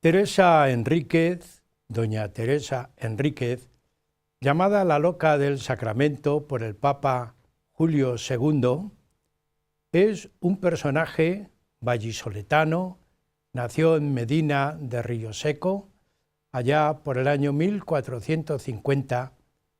Teresa Enríquez, doña Teresa Enríquez, llamada la loca del Sacramento por el Papa Julio II, es un personaje vallisoletano. Nació en Medina de Rioseco, allá por el año 1450.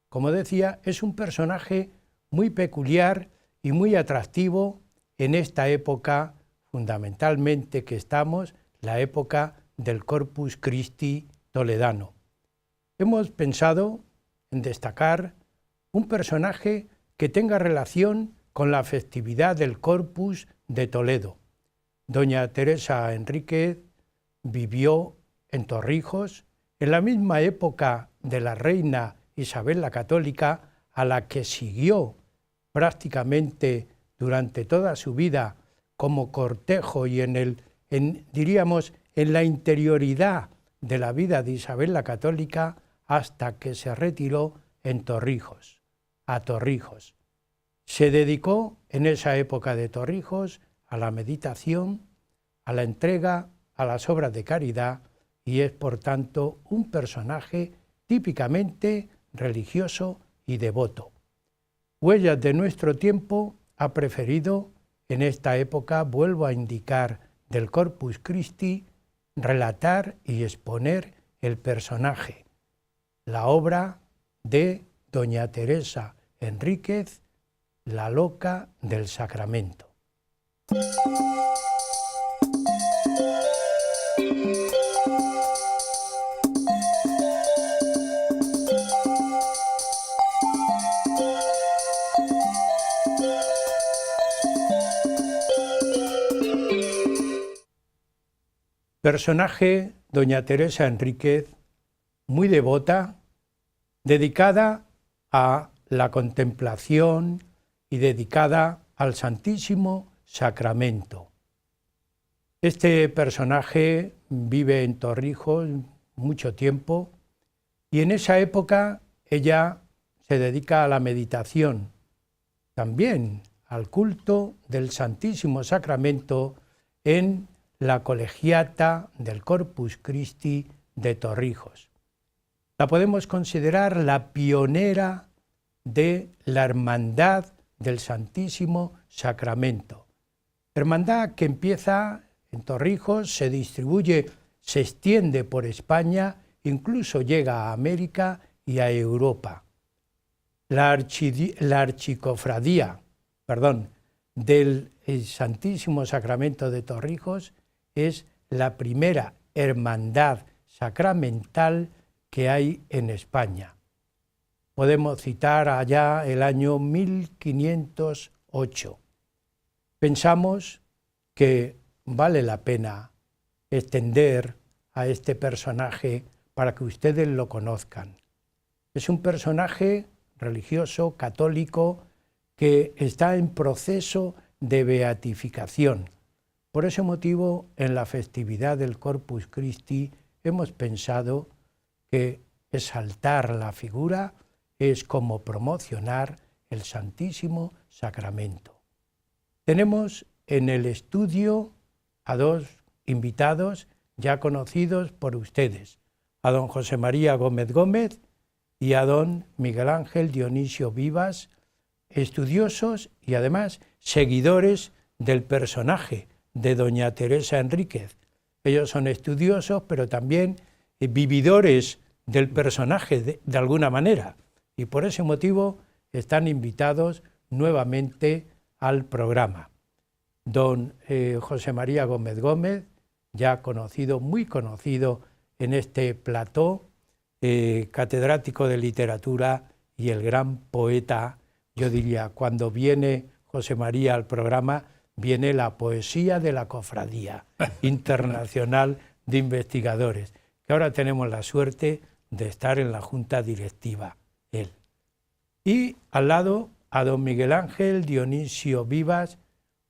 Como decía, es un personaje muy peculiar y muy atractivo en esta época, fundamentalmente que estamos, la época del Corpus Christi toledano. Hemos pensado en destacar un personaje que tenga relación con la festividad del Corpus de Toledo. Doña Teresa Enríquez vivió en Torrijos en la misma época de la reina Isabel la Católica, a la que siguió prácticamente durante toda su vida como cortejo y diríamos, en la interioridad de la vida de Isabel la Católica, hasta que se retiró en Torrijos, a Torrijos. Se dedicó en esa época de Torrijos a la meditación, a la entrega, a las obras de caridad, y es por tanto un personaje típicamente religioso y devoto. Huellas de nuestro tiempo ha preferido en esta época, vuelvo a indicar, del Corpus Christi, relatar y exponer el personaje, la obra de doña Teresa Enríquez, la loca del Sacramento. Personaje, doña Teresa Enríquez, muy devota, dedicada a la contemplación y dedicada al Santísimo Sacramento. Este personaje vive en Torrijos mucho tiempo y en esa época ella se dedica a la meditación, también al culto del Santísimo Sacramento en la colegiata del Corpus Christi de Torrijos. La podemos considerar la pionera de la Hermandad del Santísimo Sacramento. Hermandad que empieza en Torrijos, se distribuye, se extiende por España, incluso llega a América y a Europa. La archicofradía, del Santísimo Sacramento de Torrijos es la primera hermandad sacramental que hay en España. Podemos citar allá el año 1508. Pensamos que vale la pena extender a este personaje para que ustedes lo conozcan. Es un personaje religioso, católico, que está en proceso de beatificación. Por ese motivo, en la festividad del Corpus Christi hemos pensado que exaltar la figura es como promocionar el Santísimo Sacramento. Tenemos en el estudio a dos invitados ya conocidos por ustedes, a don José María Gómez Gómez y a don Miguel Ángel Dionisio Vivas, estudiosos y además seguidores del personaje de doña Teresa Enríquez. Ellos son estudiosos, pero también vividores del personaje de alguna manera, y por ese motivo están invitados nuevamente al programa. Don José María Gómez Gómez, ya conocido, muy conocido en este plató, catedrático de literatura y el gran poeta. Yo diría, cuando viene José María al programa, viene la poesía de la Cofradía Internacional de Investigadores, que ahora tenemos la suerte de estar en la junta directiva, él. Y al lado a don Miguel Ángel Dionisio Vivas,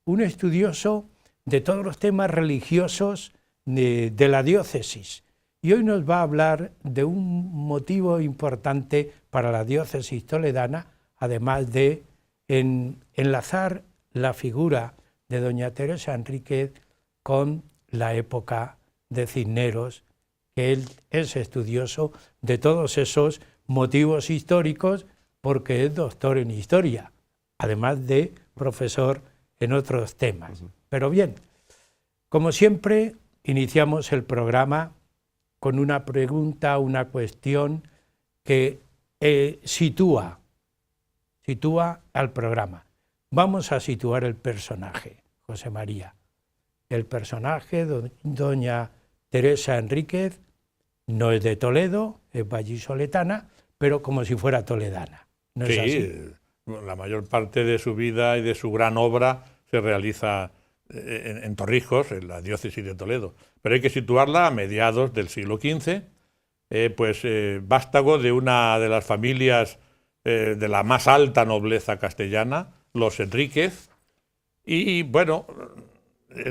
un estudioso de todos los temas religiosos de la diócesis. Y hoy nos va a hablar de un motivo importante para la diócesis toledana, además de enlazar la figura de doña Teresa Enríquez con la época de Cisneros que él es estudioso de todos esos motivos históricos porque es doctor en historia, además de profesor en otros temas. Pero bien, como siempre, iniciamos el programa con una pregunta, una cuestión que sitúa al programa. Vamos a situar el personaje, José María. El personaje, doña Teresa Enríquez, no es de Toledo, es vallisoletana, pero como si fuera toledana. ¿No es así? La mayor parte de su vida y de su gran obra se realiza en Torrijos, en la diócesis de Toledo. Pero hay que situarla a mediados del siglo XV, vástago de una de las familias de la más alta nobleza castellana, los Enríquez, y bueno,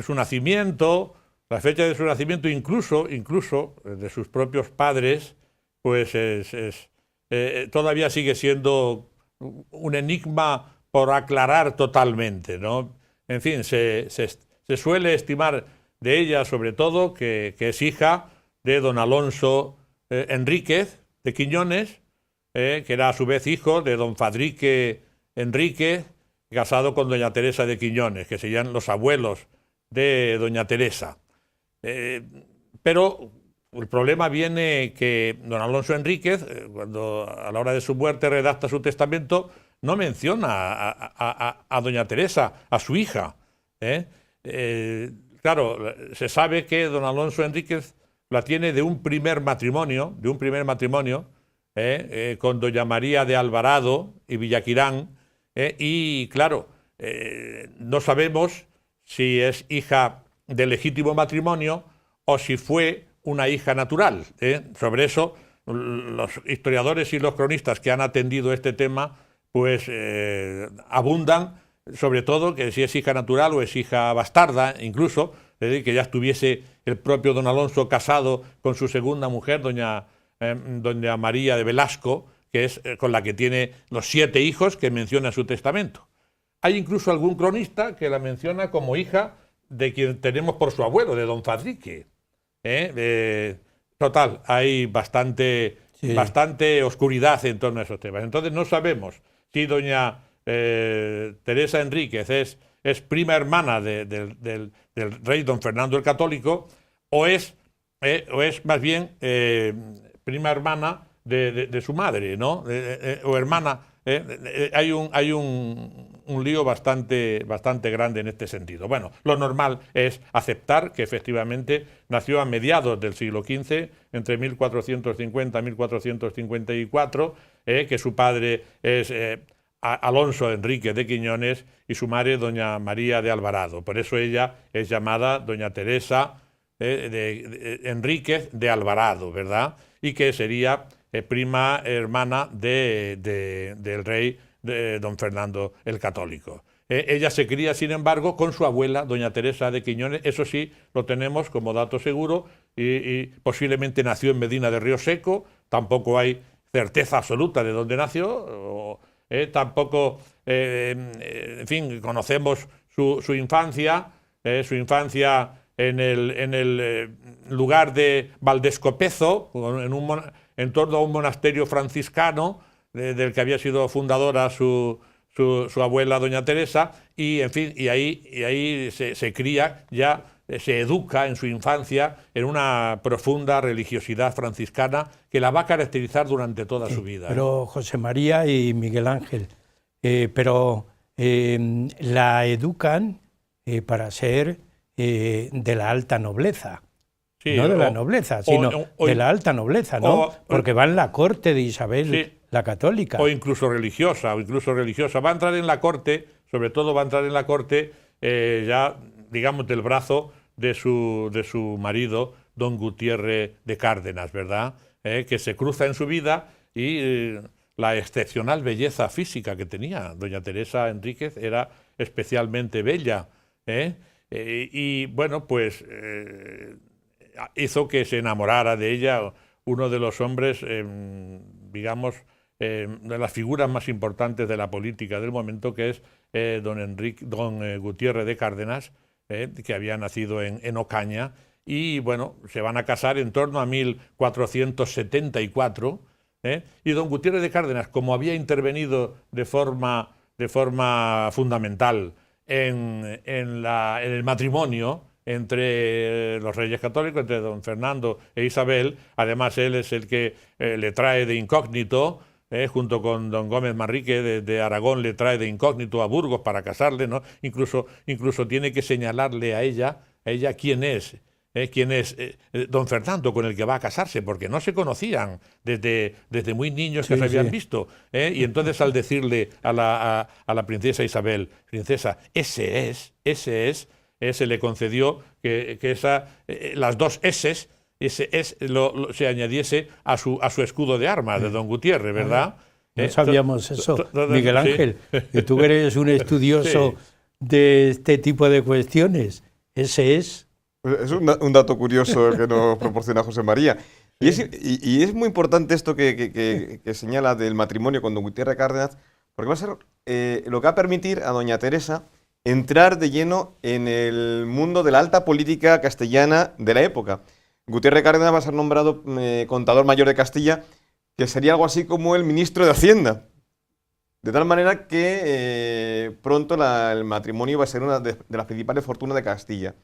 su nacimiento, la fecha de su nacimiento, incluso de sus propios padres, pues todavía sigue siendo un enigma por aclarar totalmente, ¿no? En fin, se suele estimar de ella, sobre todo, que es hija de don Alonso Enríquez de Quiñones, que era a su vez hijo de don Fadrique Enríquez, casado con doña Teresa de Quiñones, que serían los abuelos de doña Teresa. Pero el problema viene que don Alonso Enríquez, cuando a la hora de su muerte redacta su testamento, no menciona a doña Teresa, a su hija. Claro, se sabe que don Alonso Enríquez la tiene de un primer matrimonio, con doña María de Alvarado y Villaquirán, y claro, no sabemos si es hija de legítimo matrimonio o si fue una hija natural. Sobre eso, los historiadores y los cronistas que han atendido este tema, pues abundan, sobre todo que si es hija natural o es hija bastarda, incluso, es decir, que ya estuviese el propio don Alonso casado con su segunda mujer, doña María de Velasco, que es con la que tiene los 7 hijos que menciona en su testamento. Hay incluso algún cronista que la menciona como hija de quien tenemos por su abuelo, de don Fadrique. Total, hay bastante oscuridad en torno a esos temas. Entonces no sabemos si doña Teresa Enríquez es prima hermana del rey don Fernando el Católico o es más bien prima hermana de su madre, ¿no? O hermana. Hay un lío bastante grande en este sentido. Bueno, lo normal es aceptar que efectivamente nació a mediados del siglo XV, entre 1450 y 1454, que su padre es Alonso Enríquez de Quiñones y su madre doña María de Alvarado. Por eso ella es llamada doña Teresa Enríquez de Alvarado, ¿verdad? Y que sería prima hermana del rey don Fernando el Católico. Ella se cría, sin embargo, con su abuela, doña Teresa de Quiñones. Eso sí, lo tenemos como dato seguro, y posiblemente nació en Medina de Río Seco. Tampoco hay certeza absoluta de dónde nació. Tampoco, en fin, conocemos su infancia en el lugar de Valdescopezo, en torno a un monasterio franciscano del que había sido fundadora su abuela doña Teresa, y en fin, y ahí se cría, ya se educa en su infancia en una profunda religiosidad franciscana que la va a caracterizar durante toda su vida. Pero José María y Miguel Ángel, la educan para ser de la alta nobleza. Sí, no de la nobleza, sino de la alta nobleza, ¿no? Porque va en la corte de Isabel la Católica. O incluso religiosa. Va a entrar en la corte, sobre todo va a entrar en la corte ya, digamos, del brazo de su marido, don Gutiérrez de Cárdenas, ¿verdad? Que se cruza en su vida y la excepcional belleza física que tenía. Doña Teresa Enríquez era especialmente bella, y bueno, pues hizo que se enamorara de ella uno de los hombres, digamos, de las figuras más importantes de la política del momento, que es don Gutiérrez de Cárdenas, que había nacido en Ocaña y bueno, se van a casar en torno a 1474, y don Gutiérrez de Cárdenas, como había intervenido de forma fundamental en el matrimonio entre los reyes católicos, entre don Fernando e Isabel, además él es el que le trae de incógnito, junto con don Gómez Manrique de Aragón, le trae de incógnito a Burgos para casarle, ¿no? Incluso tiene que señalarle a ella quién es don Fernando con el que va a casarse, porque no se conocían desde muy niños que se habían visto. Y entonces al decirle a la princesa Isabel, princesa, ese se le concedió que las dos S's, ese se añadiese a su escudo de armas de don Gutiérrez, ¿verdad? No sabíamos eso, Miguel Ángel, que tú eres un estudioso de este tipo de cuestiones. Ese es... Es un dato curioso que nos proporciona José María. Y es muy importante esto que señala del matrimonio con don Gutiérrez de Cárdenas, porque va a ser lo que va a permitir a doña Teresa entrar de lleno en el mundo de la alta política castellana de la época. Gutiérrez de Cárdenas va a ser nombrado contador mayor de Castilla, que sería algo así como el ministro de Hacienda. De tal manera que pronto el matrimonio va a ser una de las principales fortunas de Castilla.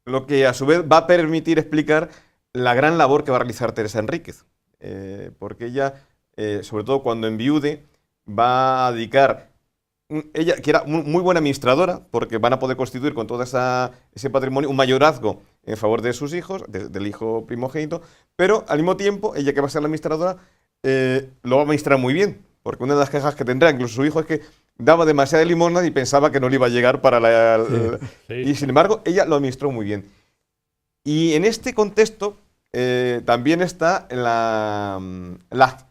Lo que a su vez va a permitir explicar la gran labor que va a realizar Teresa Enríquez. Porque ella, sobre todo cuando enviude, va a dedicar... Ella, que era muy buena administradora, porque van a poder constituir con todo ese patrimonio un mayorazgo en favor de sus hijos, del hijo primogénito, pero al mismo tiempo, ella que va a ser la administradora, lo va a administrar muy bien, porque una de las quejas que tendrá incluso su hijo es que daba demasiada limosna y pensaba que no le iba a llegar para y sin embargo, ella lo administró muy bien. Y en este contexto también está la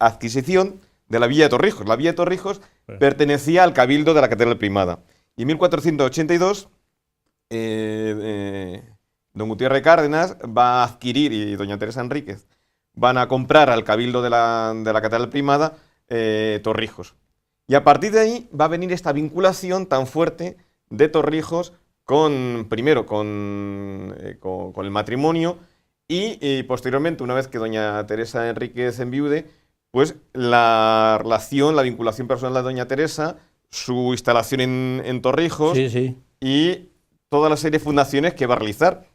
adquisición de la Villa de Torrijos. La Villa de Torrijos pertenecía al Cabildo de la Catedral Primada. Y en 1482, don Gutiérrez de Cárdenas va a adquirir, y doña Teresa Enríquez, van a comprar al Cabildo de la Catedral Primada Torrijos. Y a partir de ahí va a venir esta vinculación tan fuerte de Torrijos primero con el matrimonio y posteriormente, una vez que doña Teresa Enríquez enviude, pues la relación, la vinculación personal de doña Teresa, su instalación en Torrijos y toda la serie de fundaciones que va a realizar,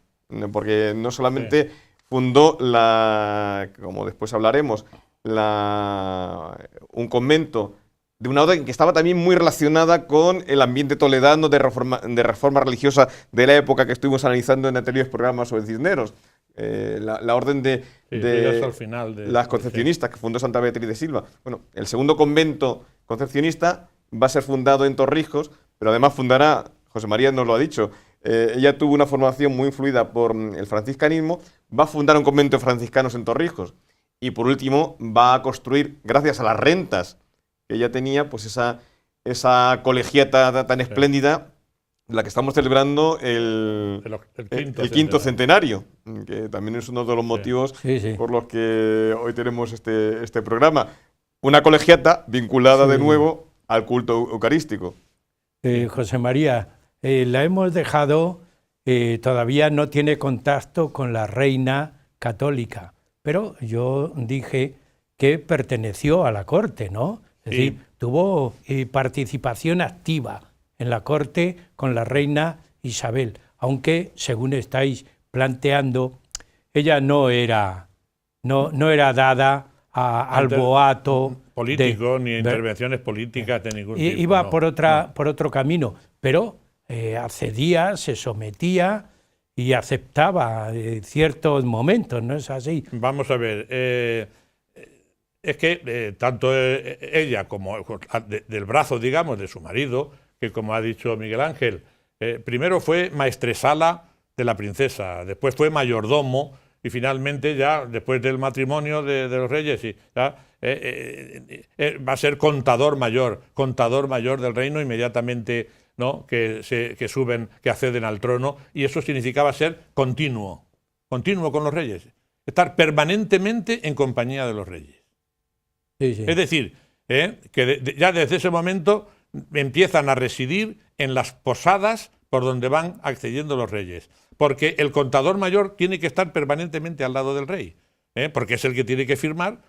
porque no solamente fundó como después hablaremos, un convento de una orden que estaba también muy relacionada con el ambiente toledano de reforma religiosa de la época que estuvimos analizando en anteriores programas sobre Cisneros. La orden de las concepcionistas que fundó Santa Beatriz de Silva. Bueno, el segundo convento concepcionista va a ser fundado en Torrijos, pero además fundará, José María nos lo ha dicho, ella tuvo una formación muy influida por el franciscanismo, va a fundar un convento de franciscanos en Torrijos y por último va a construir, gracias a las rentas que ella tenía, pues esa colegiata tan espléndida, la que estamos celebrando el quinto centenario, que también es uno de los motivos por los que hoy tenemos este programa. Una colegiata vinculada de nuevo al culto eucarístico. José María, la hemos dejado, todavía no tiene contacto con la reina católica, pero yo dije que perteneció a la corte, ¿no? Es decir, tuvo participación activa en la corte con la reina Isabel, aunque, según estáis planteando, ella no era dada al boato político, ni a intervenciones políticas de ningún tipo. Iba por otro camino, pero accedía, se sometía y aceptaba ciertos momentos, ¿no es así? Vamos a ver, es que tanto ella como del brazo, digamos, de su marido, que como ha dicho Miguel Ángel, primero fue maestresala de la princesa, después fue mayordomo y finalmente ya después del matrimonio de los reyes va a ser contador mayor del reino inmediatamente, ¿no? que acceden al trono, y eso significaba ser continuo con los reyes, estar permanentemente en compañía de los reyes. Es decir, que ya desde ese momento empiezan a residir en las posadas por donde van accediendo los reyes. porque el contador mayor tiene que estar permanentemente al lado del rey, porque es el que tiene que firmar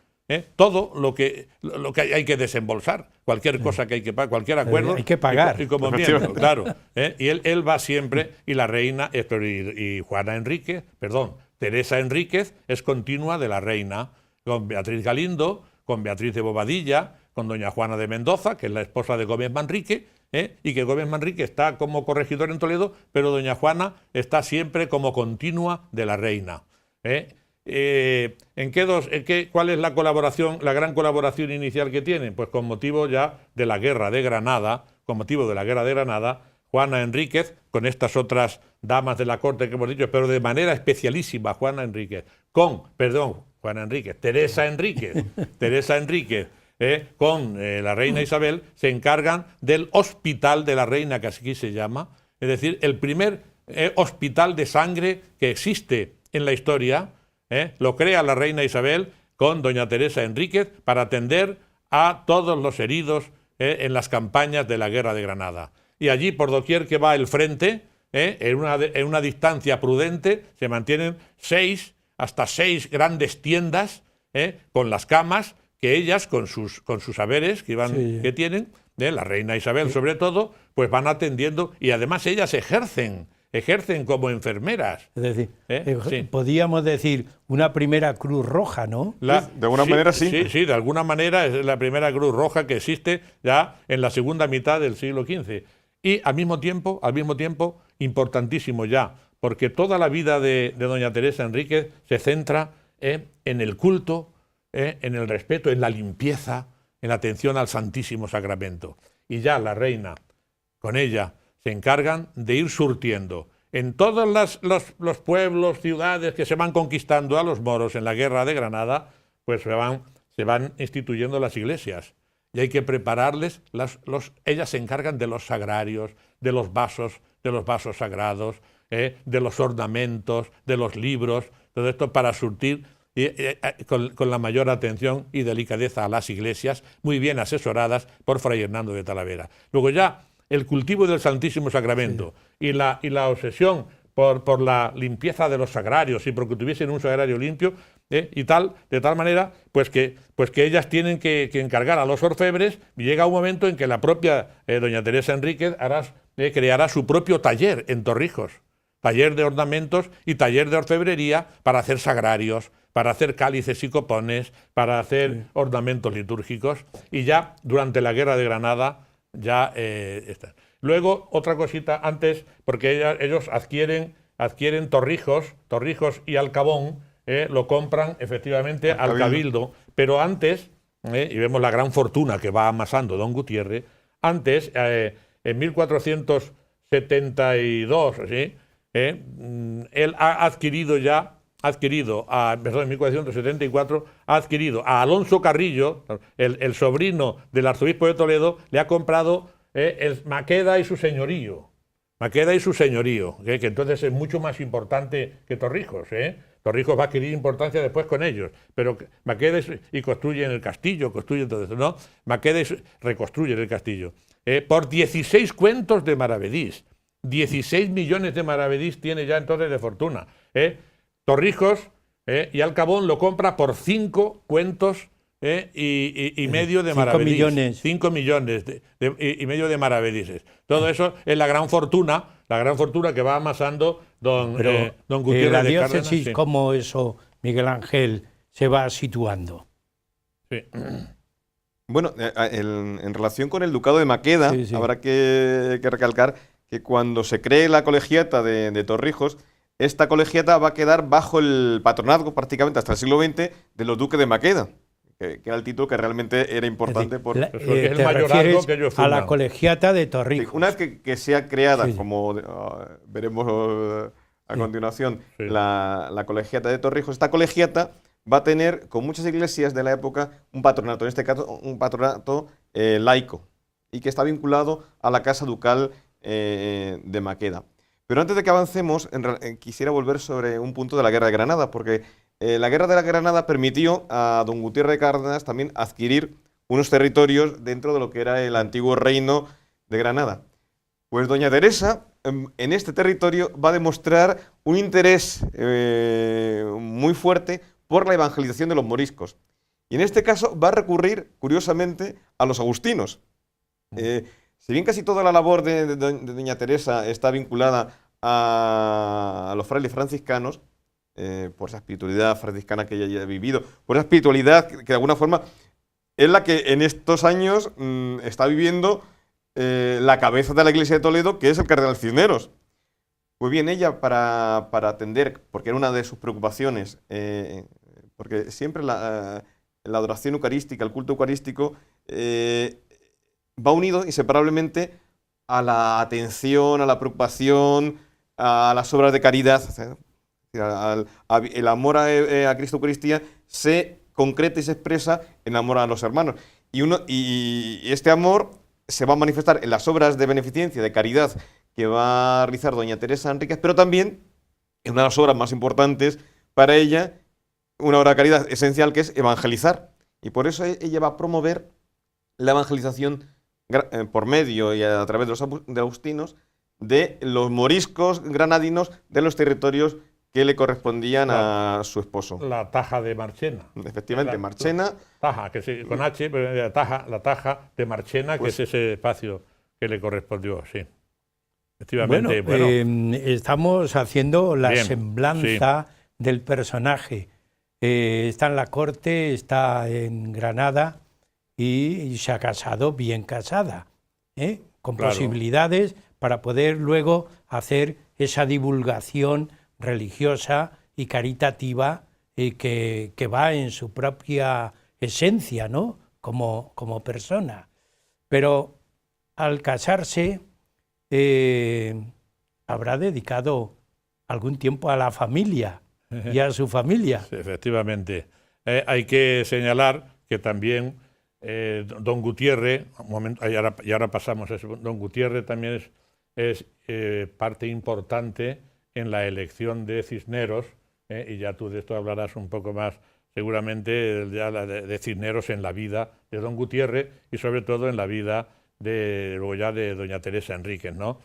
todo lo que hay que desembolsar, cualquier cosa que hay que pagar, cualquier acuerdo. Hay que pagar. Y como miembro, claro. Y él va siempre, y la reina, y Juana Enríquez, perdón, Teresa Enríquez es continua de la reina, con Beatriz Galindo, con Beatriz de Bobadilla, con doña Juana de Mendoza, que es la esposa de Gómez Manrique, y que Gómez Manrique está como corregidor en Toledo, pero doña Juana está siempre como continua de la reina. ¿Cuál es la colaboración, la gran colaboración inicial que tienen? Pues con motivo ya de la guerra de Granada, Juana Enríquez, con estas otras damas de la corte que hemos dicho, pero de manera especialísima, Teresa Enríquez, con la reina Isabel, se encargan del hospital de la reina, que así se llama, es decir, el primer hospital de sangre que existe en la historia. Lo crea la reina Isabel con doña Teresa Enríquez para atender a todos los heridos en las campañas de la guerra de Granada. Y allí, por doquier que va el frente, en una distancia prudente, se mantienen hasta seis grandes tiendas con las camas que ellas, con sus saberes que tienen, la reina Isabel sobre todo, pues van atendiendo, y además ellas ejercen como enfermeras. Es decir, podríamos decir una primera Cruz Roja, ¿no? De alguna manera sí. Sí, de alguna manera es la primera Cruz Roja que existe ya en la segunda mitad del siglo XV. Y al mismo tiempo, importantísimo ya, porque toda la vida de doña Teresa Enríquez se centra en el culto, en el respeto, en la limpieza, en la atención al Santísimo Sacramento. Y ya la reina, con ella, se encargan de ir surtiendo en todos los pueblos, ciudades que se van conquistando a los moros en la guerra de Granada, pues se van instituyendo las iglesias. Y hay que prepararles, ellas se encargan de los sagrarios, de los vasos sagrados, de los ornamentos, de los libros, todo esto para surtir con la mayor atención y delicadeza a las iglesias, muy bien asesoradas por Fray Hernando de Talavera. Luego ya el cultivo del Santísimo Sacramento y la obsesión por la limpieza de los sagrarios y porque tuviesen un sagrario limpio, de tal manera pues que ellas tienen que encargar a los orfebres, y llega un momento en que la propia doña Teresa Enríquez creará su propio taller en Torrijos, taller de ornamentos y taller de orfebrería para hacer sagrarios, para hacer cálices y copones, para hacer ornamentos litúrgicos, y ya durante la guerra de Granada ya está. Luego, otra cosita antes, porque ellos adquieren Torrijos y Alcabón, lo compran efectivamente al Cabildo, pero antes, y vemos la gran fortuna que va amasando don Gutiérrez, antes, en 1472, él ha adquirido en 1474, ha adquirido a Alonso Carrillo, el sobrino del arzobispo de Toledo, le ha comprado Maqueda y su señorío. Que entonces es mucho más importante que Torrijos. Torrijos va a adquirir importancia después con ellos, pero Maqueda y construyen el castillo, todo eso, ¿no? Maqueda reconstruyen el castillo. Por 16 cuentos de maravedís. 16 millones de maravedís tiene ya entonces de fortuna. Torrijos y Alcabón lo compra por 5 cuentos y medio de maravedís. 5 millones y medio de maravedíes. Todo eso es la gran fortuna que va amasando don Gutiérrez la de diócesis, Cárdenas. Sí. ¿Cómo eso, Miguel Ángel, se va situando? Sí. Bueno, en relación con el ducado de Maqueda, habrá que recalcar que cuando se cree la colegiata de Torrijos, esta colegiata va a quedar bajo el patronazgo prácticamente hasta el siglo XX de los duques de Maqueda, que era el título que realmente era importante. Porque es el mayorazgo que ellos fundan. A la colegiata de Torrijos. Una vez que sea creada, como veremos a continuación, la colegiata de Torrijos, esta colegiata va a tener, con muchas iglesias de la época, un patronato, en este caso un patronato laico, y que está vinculado a la casa ducal de Maqueda. Pero antes de que avancemos, quisiera volver sobre un punto de la Guerra de Granada, porque la Guerra de la Granada permitió a don Gutiérrez de Cárdenas también adquirir unos territorios dentro de lo que era el antiguo reino de Granada. Pues doña Teresa en este territorio va a demostrar un interés muy fuerte por la evangelización de los moriscos. Y en este caso va a recurrir, curiosamente, a los agustinos. Si bien casi toda la labor de doña Teresa está vinculada a los frailes franciscanos, por esa espiritualidad franciscana que ella ha vivido, por esa espiritualidad que de alguna forma es la que en estos años está viviendo la cabeza de la Iglesia de Toledo, que es el cardenal Cisneros. Pues bien, ella para atender, porque era una de sus preocupaciones, porque siempre la adoración eucarística, el culto eucarístico, va unido inseparablemente a la atención, a la preocupación, a las obras de caridad. El amor a Cristo Eucaristía se concreta y se expresa en amor a los hermanos. Y este amor se va a manifestar en las obras de beneficencia, de caridad, que va a realizar doña Teresa Enríquez, pero también en una de las obras más importantes para ella, una obra de caridad esencial, que es evangelizar. Y por eso ella va a promover la evangelización por medio y a través de los agustinos de los moriscos granadinos de los territorios que le correspondían a su esposo. La Taja de Marchena. Efectivamente, Marchena. Taja, que sí, con H, pero la Taja de Marchena, pues, que es ese espacio que le correspondió, sí. Efectivamente, bueno. Estamos haciendo la semblanza del personaje. Está en la corte, está en Granada y se ha casado bien casada, con posibilidades para poder luego hacer esa divulgación religiosa y caritativa que va en su propia esencia, ¿no? Como persona. Pero al casarse habrá dedicado algún tiempo a la familia y a su familia. Sí, efectivamente. Hay que señalar que también don Gutiérrez, y ahora pasamos a eso, don Gutiérrez también es parte importante en la elección de Cisneros, y ya tú de esto hablarás un poco más seguramente, ya de Cisneros en la vida de don Gutiérrez y sobre todo en la vida luego ya de doña Teresa Enríquez, ¿no?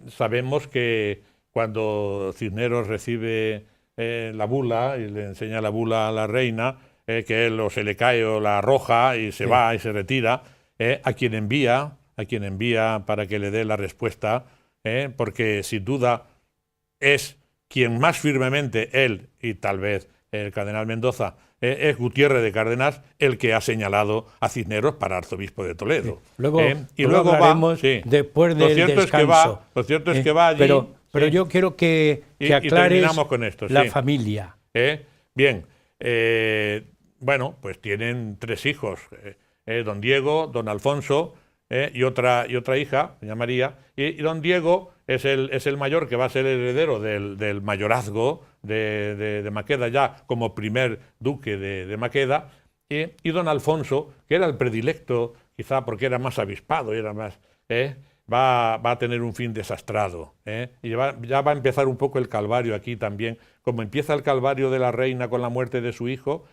Sabemos que cuando Cisneros recibe la bula y le enseña la bula a la reina, que él o se le cae o la arroja y se va y se retira, a quien envía para que le dé la respuesta, porque sin duda es quien más firmemente, él y tal vez el cardenal Mendoza, es Gutiérrez de Cárdenas el que ha señalado a Cisneros para arzobispo de Toledo. Luego hablaremos después del descanso. Lo cierto es que va allí. Pero yo quiero que aclares con esto, la familia. Bien, bueno, pues tienen 3 hijos, don Diego, don Alfonso y otra hija, doña María, y don Diego es el mayor, que va a ser el heredero del mayorazgo de Maqueda, ya como primer duque de Maqueda, y don Alfonso, que era el predilecto, quizá porque era más avispado y era más... Va a tener un fin desastrado, y ya va a empezar un poco el calvario aquí también, como empieza el calvario de la reina con la muerte de su hijo,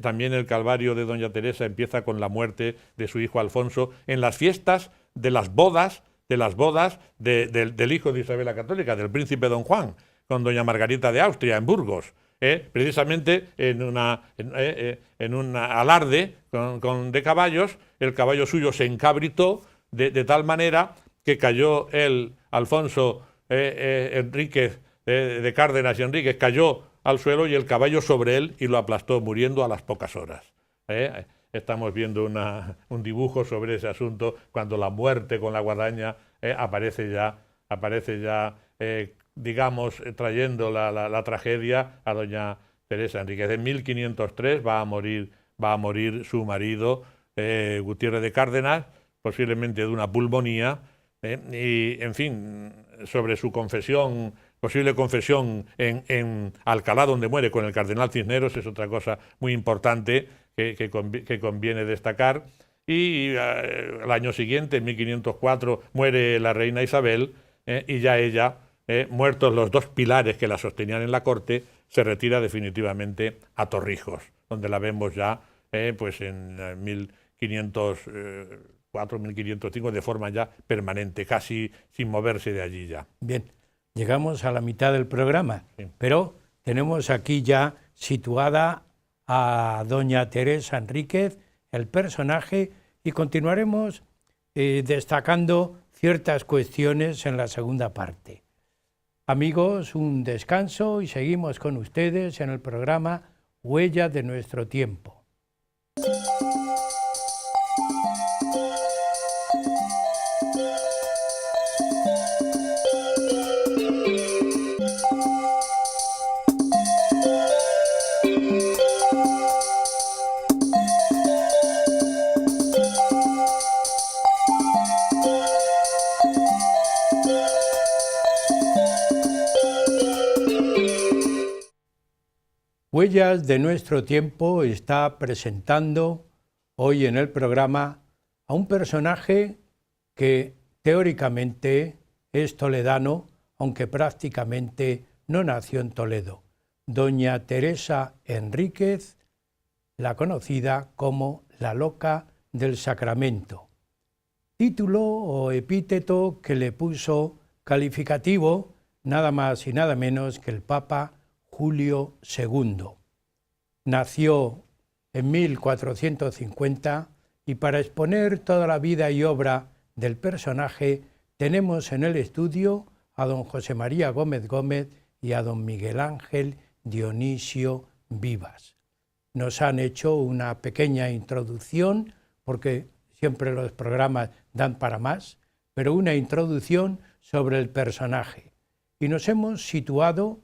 también el calvario de doña Teresa empieza con la muerte de su hijo Alfonso en las fiestas de las bodas del hijo de Isabel la Católica, del príncipe don Juan, con doña Margarita de Austria en Burgos, precisamente en un alarde de caballos. El caballo suyo se encabritó de tal manera que cayó Alfonso Enríquez de Cárdenas y Enríquez, cayó al suelo y el caballo sobre él y lo aplastó, muriendo a las pocas horas. Estamos viendo un dibujo sobre ese asunto, cuando la muerte con la guadaña aparece ya, digamos, trayendo la tragedia a doña Teresa Enríquez. En 1503 va a morir su marido, Gutiérrez de Cárdenas, posiblemente de una pulmonía, y, en fin, sobre su confesión, posible confesión en Alcalá, donde muere con el cardenal Cisneros, es otra cosa muy importante que conviene destacar. Y al año siguiente, en 1504, muere la reina Isabel, y ya ella, muertos los 2 pilares que la sostenían en la corte, se retira definitivamente a Torrijos, donde la vemos ya pues en 1500... 1505 de forma ya permanente, casi sin moverse de allí ya. Bien, llegamos a la mitad del programa, Sí. pero tenemos aquí ya situada a doña Teresa Enríquez, el personaje, y continuaremos destacando ciertas cuestiones en la segunda parte. Amigos, un descanso y seguimos con ustedes en el programa Huellas de nuestro tiempo. Huellas de nuestro tiempo está presentando hoy en el programa a un personaje que teóricamente es toledano, aunque prácticamente no nació en Toledo. Doña Teresa Enríquez, la conocida como la Loca del Sacramento. Título o epíteto que le puso calificativo nada más y nada menos que el Papa Julio II. Nació en 1450 y para exponer toda la vida y obra del personaje tenemos en el estudio a don José María Gómez Gómez y a don Miguel Ángel Dionisio Vivas. Nos han hecho una pequeña introducción, porque siempre los programas dan para más, pero una introducción sobre el personaje. Y nos hemos situado.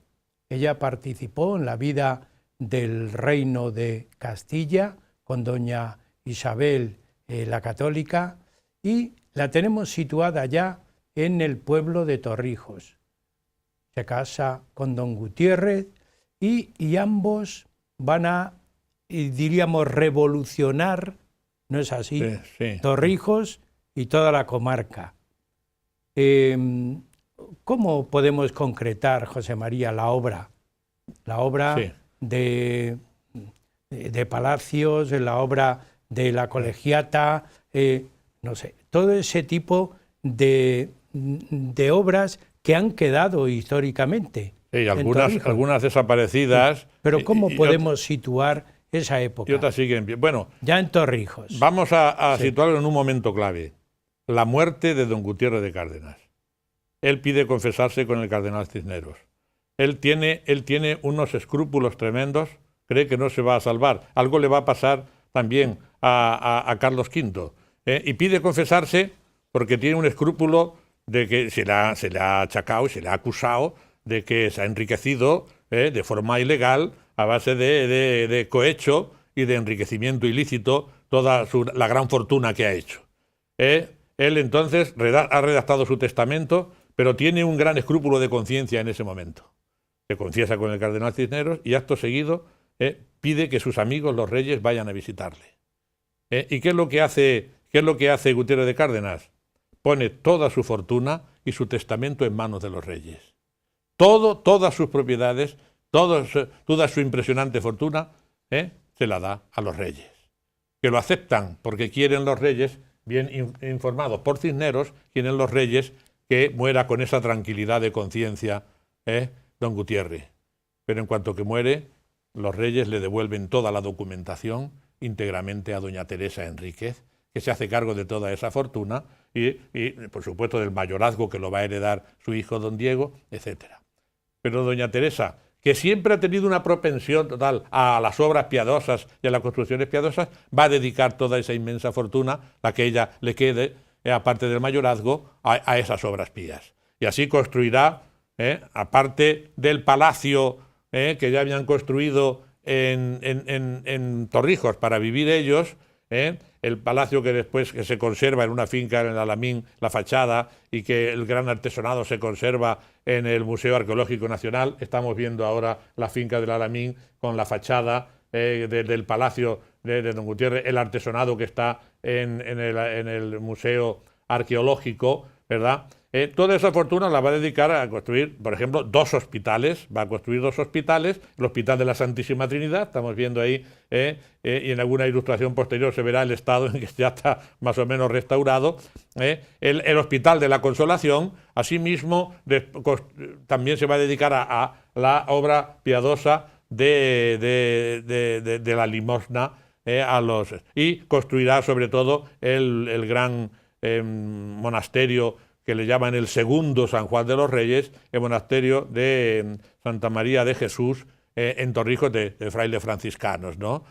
Ella participó en la vida del reino de Castilla con doña Isabel la Católica y la tenemos situada ya en el pueblo de Torrijos. Se casa con don Gutiérrez y ambos van a, diríamos, revolucionar, ¿no es así? Sí, sí. Torrijos y toda la comarca. ¿Cómo podemos concretar, José María, la obra? La obra Sí. de Palacios, la obra de la Colegiata, no sé, todo ese tipo de obras que han quedado históricamente. Sí, en Torrijos. algunas desaparecidas. Pero ¿cómo y podemos situar esa época? Y otras siguen bien. Bueno, Ya en Torrijos. vamos a Sí. situarlo en un momento clave. La muerte de don Gutiérrez de Cárdenas. Él pide confesarse con el cardenal Cisneros. Él tiene unos escrúpulos tremendos, cree que no se va a salvar. Algo le va a pasar también a Carlos V. Y pide confesarse porque tiene un escrúpulo de que se le ha achacado y se le ha acusado de que se ha enriquecido de forma ilegal a base de cohecho y de enriquecimiento ilícito toda la gran fortuna que ha hecho. Él entonces ha redactado su testamento, pero tiene un gran escrúpulo de conciencia en ese momento. Se confiesa con el cardenal Cisneros y acto seguido pide que sus amigos los reyes vayan a visitarle. ¿Y qué es lo que hace Gutiérrez de Cárdenas? Pone toda su fortuna y su testamento en manos de los reyes. Todas sus propiedades, toda su impresionante fortuna, se la da a los reyes. Que lo aceptan porque quieren los reyes, bien informados por Cisneros, quieren los reyes que muera con esa tranquilidad de conciencia don Gutiérrez. Pero en cuanto que muere, los reyes le devuelven toda la documentación íntegramente a doña Teresa Enríquez, que se hace cargo de toda esa fortuna y por supuesto del mayorazgo que lo va a heredar su hijo don Diego, etcétera. Pero doña Teresa, que siempre ha tenido una propensión total a las obras piadosas y a las construcciones piadosas, va a dedicar toda esa inmensa fortuna, la que ella le quede, aparte del mayorazgo, a esas obras pías. Y así construirá, aparte del palacio que ya habían construido en Torrijos para vivir ellos, el palacio que después que se conserva en una finca en el Alamín, la fachada, y que el gran artesonado se conserva en el Museo Arqueológico Nacional. Estamos viendo ahora la finca del Alamín con la fachada del palacio de don Gutiérrez, el artesonado que está en el Museo Arqueológico, ¿verdad? toda esa fortuna la va a dedicar a construir, por ejemplo, 2 hospitales. Va a construir 2 hospitales, el Hospital de la Santísima Trinidad, estamos viendo ahí, y en alguna ilustración posterior se verá el estado en que ya está más o menos restaurado, el Hospital de la Consolación. Asimismo, también se va a dedicar a la obra piadosa de la limosna, y construirá sobre todo el gran monasterio que le llaman el segundo San Juan de los Reyes, el monasterio de Santa María de Jesús, en Torrijos, de frailes franciscanos, ¿no?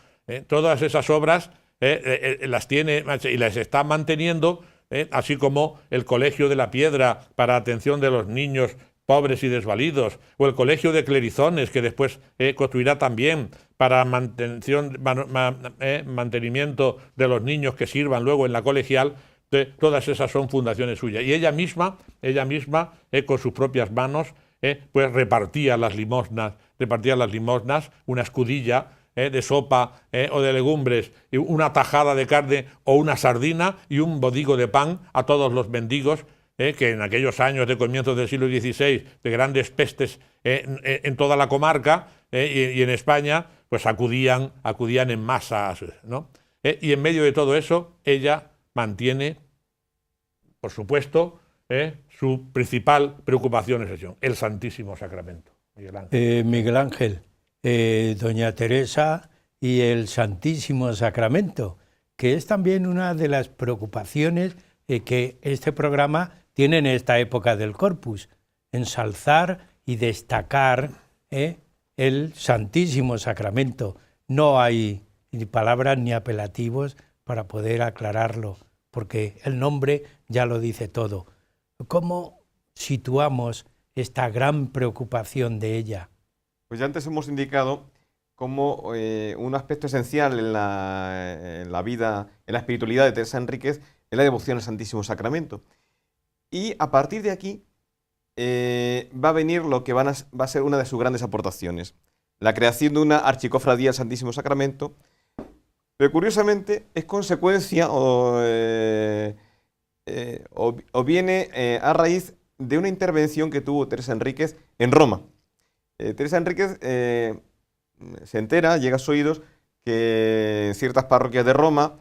Todas esas obras las tiene y las está manteniendo, así como el Colegio de la Piedra para atención de los niños pobres y desvalidos, o el Colegio de Clerizones, que después construirá también para mantenimiento de los niños que sirvan luego en la colegial. Todas esas son fundaciones suyas. Y ella misma con sus propias manos, pues repartía las limosnas, una escudilla de sopa o de legumbres, y una tajada de carne o una sardina y un bodigo de pan a todos los mendigos, que en aquellos años de comienzos del siglo XVI, de grandes pestes en toda la comarca y en España, pues acudían en masas, ¿no? Y en medio de todo eso, ella mantiene, por supuesto, su principal preocupación es el Santísimo Sacramento. Miguel Ángel, doña Teresa y el Santísimo Sacramento, que es también una de las preocupaciones que este programa tiene en esta época del Corpus, ensalzar y destacar el Santísimo Sacramento. No hay ni palabras ni apelativos para poder aclararlo, porque el nombre ya lo dice todo. ¿Cómo situamos esta gran preocupación de ella? Pues ya antes hemos indicado como un aspecto esencial en la vida, en la espiritualidad de Teresa Enríquez, es la devoción al Santísimo Sacramento. Y a partir de aquí va a venir lo que va a ser una de sus grandes aportaciones, la creación de una archicofradía del Santísimo Sacramento, pero curiosamente es consecuencia o viene a raíz de una intervención que tuvo Teresa Enríquez en Roma. Teresa Enríquez se entera, llega a sus oídos, que en ciertas parroquias de Roma,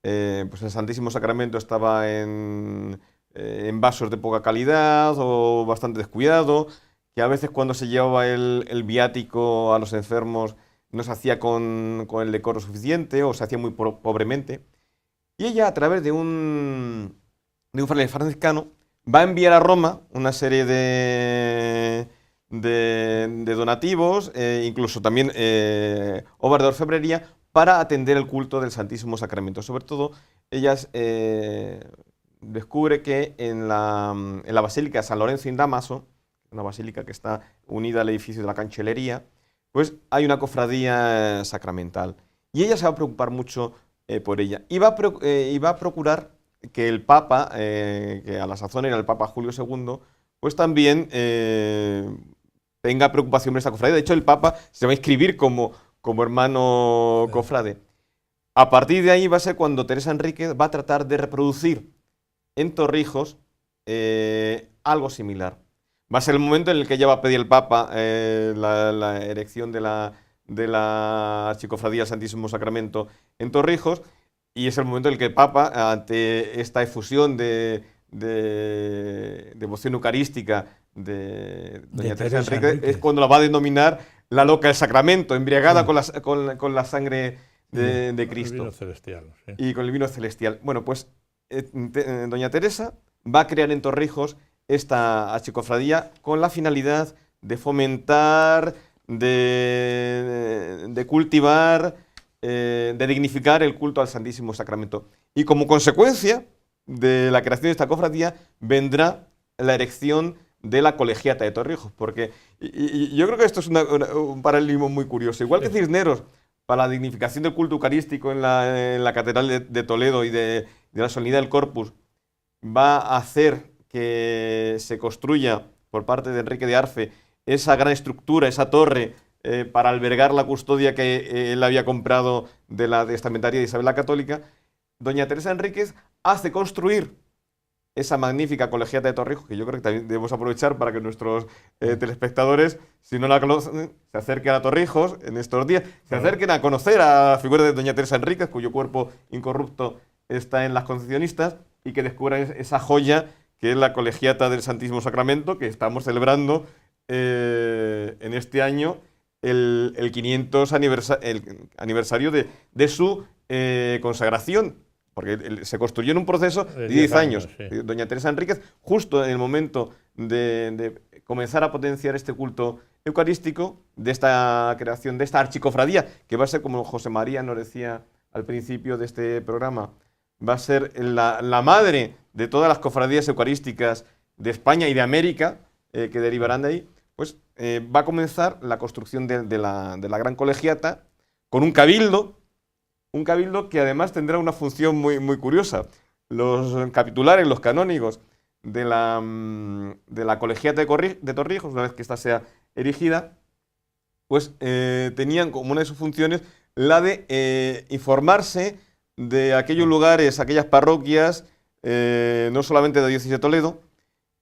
pues el Santísimo Sacramento estaba en vasos de poca calidad o bastante descuidado, que a veces cuando se llevaba el viático a los enfermos no se hacía con el decoro suficiente o se hacía muy pobremente. Y ella, a través de un fraile franciscano, va a enviar a Roma una serie de donativos, incluso también obras de orfebrería, para atender el culto del Santísimo Sacramento. Sobre todo, ella descubre que en la Basílica de San Lorenzo in Damaso, una basílica que está unida al edificio de la Cancellería, pues hay una cofradía sacramental. Y ella se va a preocupar mucho por ella. Y va a procurar que el Papa, que a la sazón era el Papa Julio II, pues también tenga preocupación por esta cofradía. De hecho, el Papa se va a inscribir como hermano cofrade. A partir de ahí va a ser cuando Teresa Enríquez va a tratar de reproducir en Torrijos algo similar. Va a ser el momento en el que ella va a pedir al Papa la erección de la archicofradía del Santísimo Sacramento en Torrijos, y es el momento en el que el Papa, ante esta efusión de devoción eucarística de doña Teresa Enríquez, es cuando la va a denominar la loca del Sacramento, embriagada con la sangre de Cristo. Con el vino celestial. Sí. Y con el vino celestial. Bueno, pues doña Teresa va a crear en Torrijos esta archicofradía con la finalidad de fomentar, de cultivar, de dignificar el culto al Santísimo Sacramento. Y como consecuencia de la creación de esta cofradía vendrá la erección de la colegiata de Torrijos, porque y yo creo que esto es un paralelismo muy curioso. Igual que Cisneros, para la dignificación del culto eucarístico en la Catedral de Toledo y de la solemnidad del Corpus, va a hacer que se construya por parte de Enrique de Arfe esa gran estructura, esa torre, para albergar la custodia que él había comprado de la testamentaria de Isabel la Católica. Doña Teresa Enríquez hace construir esa magnífica colegiata de Torrijos, que yo creo que también debemos aprovechar para que nuestros telespectadores, si no la conocen, se acerquen a Torrijos en estos días, se acerquen a conocer a la figura de doña Teresa Enríquez, cuyo cuerpo incorrupto está en las Concepcionistas, y que descubran esa joya que es la colegiata del Santísimo Sacramento, que estamos celebrando en este año el 500 aniversario de su consagración, porque se construyó en un proceso de 10 años. Sí. Doña Teresa Enríquez, justo en el momento de comenzar a potenciar este culto eucarístico, de esta creación, de esta archicofradía, que va a ser, como José María nos decía al principio de este programa, va a ser la madre de todas las cofradías eucarísticas de España y de América, que derivarán de ahí. Pues va a comenzar la construcción de la gran colegiata con un cabildo que además tendrá una función muy, muy curiosa. Los capitulares, los canónigos de la colegiata de Torrijos, una vez que ésta sea erigida, pues tenían como una de sus funciones la de informarse de aquellos lugares, aquellas parroquias, no solamente de la diócesis de Toledo,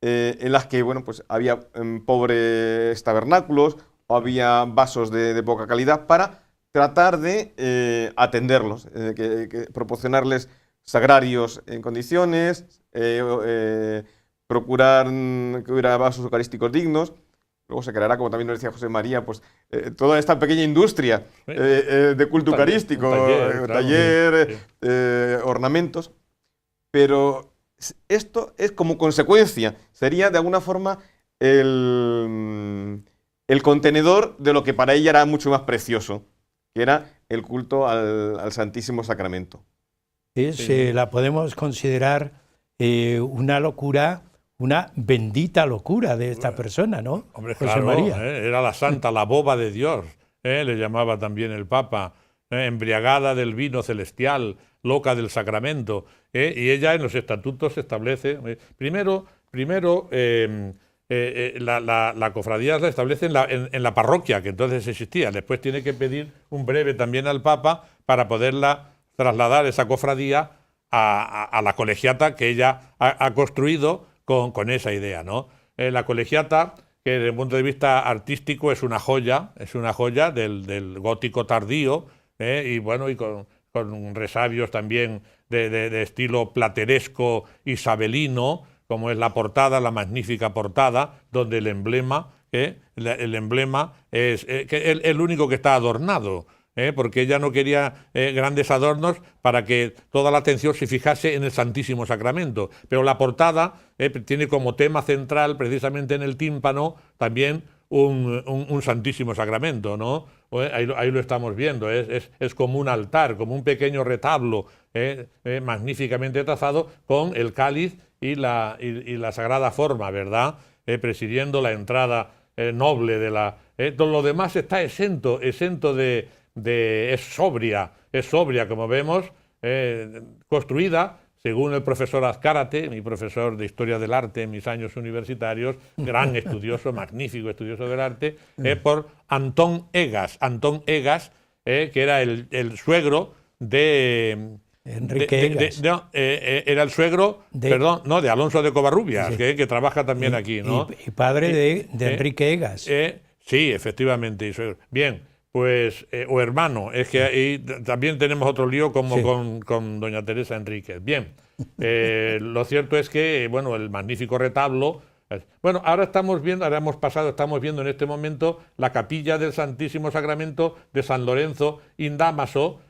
en las que, bueno, pues había pobres tabernáculos o había vasos de poca calidad, para tratar de atenderlos, proporcionarles sagrarios en condiciones, procurar que hubiera vasos eucarísticos dignos. Luego se creará, como también nos decía José María, pues toda esta pequeña industria de culto eucarístico, taller, ornamentos. Pero esto es como consecuencia, sería de alguna forma el contenedor de lo que para ella era mucho más precioso, que era el culto al Santísimo Sacramento. La podemos considerar una locura, una bendita locura de esta persona, ¿no? Hombre, José claro, María. Era la santa, la boba de Dios, le llamaba también el Papa, embriagada del vino celestial, loca del sacramento, y ella en los estatutos establece, primero la cofradía la establece en la parroquia, que entonces existía, después tiene que pedir un breve también al Papa para poderla trasladar esa cofradía a la colegiata que ella ha construido con esa idea, ¿no? La colegiata, que desde el punto de vista artístico es una joya del gótico tardío, y bueno, y con resabios también de estilo plateresco isabelino, como es la portada, la magnífica portada, donde el emblema es el único que está adornado, porque ella no quería grandes adornos para que toda la atención se fijase en el Santísimo Sacramento. Pero la portada tiene como tema central, precisamente en el tímpano, también un Santísimo Sacramento, ¿no? Ahí lo estamos viendo, es como un altar, como un pequeño retablo magníficamente trazado, con el cáliz y la sagrada forma, ¿verdad? Presidiendo la entrada noble de la... todo lo demás está exento de es sobria, como vemos, construida, según el profesor Azcárate, mi profesor de Historia del Arte en mis años universitarios, gran estudioso, magnífico estudioso del arte, por Antón Egas, que era el suegro de... Enrique Egas. Era el suegro, de Alonso de Covarrubias, sí, que trabaja también aquí, ¿no? Y padre de Enrique Egas. Sí, efectivamente. Bien, pues, o hermano, es que ahí también tenemos otro lío como sí, con doña Teresa Enríquez. Bien, lo cierto es que, bueno, el magnífico retablo... Bueno, estamos viendo en este momento la capilla del Santísimo Sacramento de San Lorenzo in Damaso,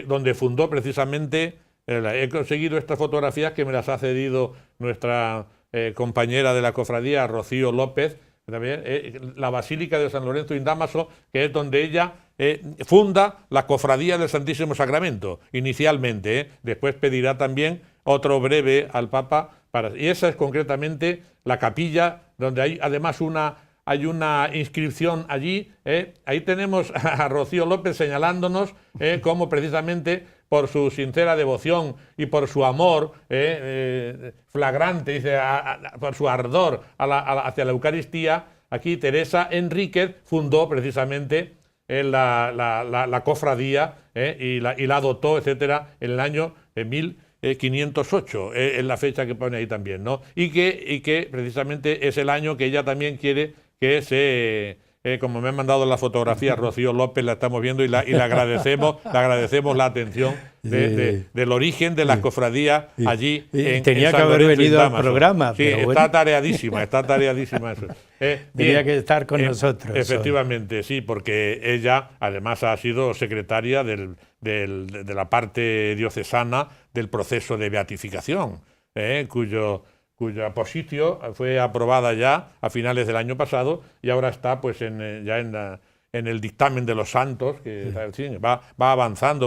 donde fundó precisamente, he conseguido estas fotografías que me las ha cedido nuestra compañera de la cofradía, Rocío López, también, la Basílica de San Lorenzo in Damaso, que es donde ella funda la cofradía del Santísimo Sacramento, inicialmente. Después pedirá también otro breve al Papa, y esa es concretamente la capilla, donde hay además hay una inscripción allí. Ahí tenemos a Rocío López señalándonos cómo precisamente por su sincera devoción y por su amor flagrante, dice, por su ardor hacia la Eucaristía, aquí Teresa Enríquez fundó precisamente la cofradía y la dotó, etcétera, en el año 508, es la fecha que pone ahí también, ¿no? Y que precisamente es el año que ella también quiere que se... como me han mandado la fotografía, Rocío López, la estamos viendo y le agradecemos la atención del origen de las cofradías allí tenía en que San haber Lorenzo venido al Dámaso. programa. Sí, pero está tareadísima eso. Tenía que estar con nosotros. Efectivamente, sí, porque ella además ha sido secretaria de la parte diocesana del proceso de beatificación, cuya positio fue aprobada ya a finales del año pasado y ahora está pues en el dictamen de los santos, que va avanzando